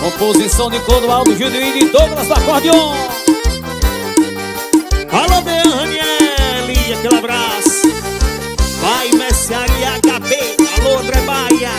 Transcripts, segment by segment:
Composição de Clodoaldo Júnior e de Douglas do acordeon. Alô, Daniele, aquele abraço. Vai, Messiari HB. Alô, André Baia.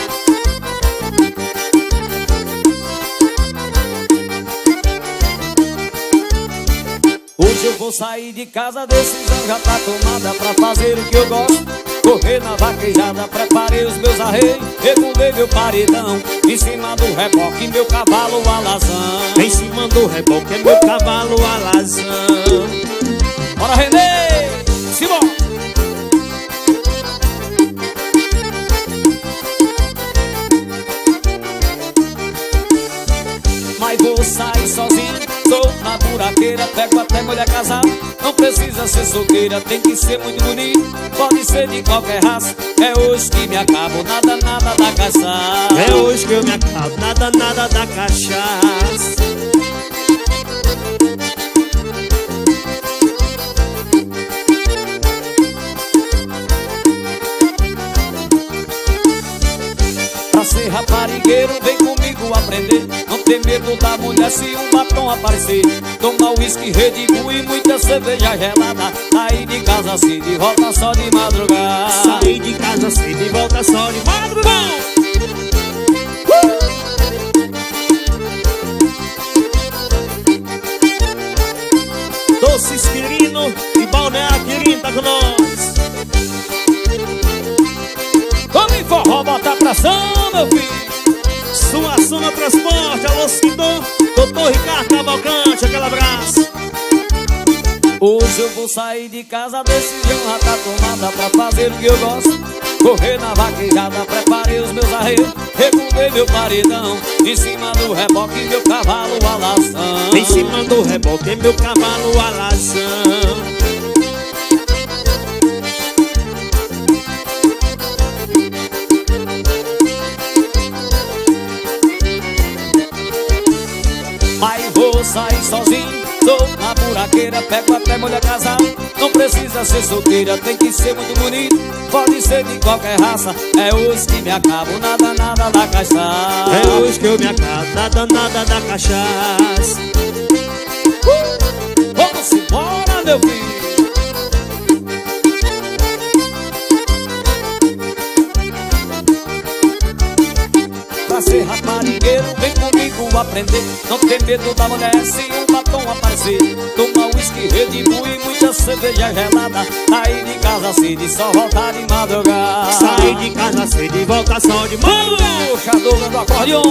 Hoje eu vou sair de casa, a decisão já tá tomada pra fazer o que eu gosto. Correr na vaquejada, preparei os meus arreios, regulei meu paredão. Em cima do reboque, meu cavalo alazão. Em cima do reboque é meu cavalo alazão. Bora, Renê! Simão! Mas vou sair sozinho, sou na buraqueira, pego até mulher casada. Não precisa ser solteira, tem que ser muito bonito. Pode ser de qualquer raça, é hoje que me acabo, nada, nada da cachaça. É hoje que eu me acabo, nada, nada da cachaça. Pra ser raparigueiro, vem comigo aprender. Não tem medo da mulher se um batom aparecer. Toma uísque, Red Bull e muita cerveja gelada. Sair de casa cedo e volta só de madrugada. Sair de casa cedo e volta só de madrugada. Doces Quirino e Balneário Quirino tá com nós. Tome forró, bota pressão, meu filho. Suassuna Transporte, alô Cidô, Doutor Ricardo Cavalcante, aquele abraço. Hoje eu vou sair de casa, a decisão já tá tomada pra fazer o que eu gosto. Correr na vaquejada, preparei os meus arreios, regulei meu paredão. Em cima do reboque, meu cavalo alazão. Em cima do reboque é meu cavalo alazão. Mas vou sair sozinho, sou na buraqueira, pego até mulher casada. Não precisa ser solteira, tem que ser muito bonito. Pode ser de qualquer raça, é hoje que me acabo, nada, nada da cachaça. É hoje que eu me acabo, nada, nada da cachaça. Vamos embora, meu filho. Pra ser raparigueiro, vem comigo aprender. Não tem medo da mulher se um batom aparecer. Toma uísque, Red Bull e muita cerveja gelada. Sair de casa cedo e só voltar de madrugada. Sair de casa cedo e volta só de madrugada. Puxa, Douglas do acordeon.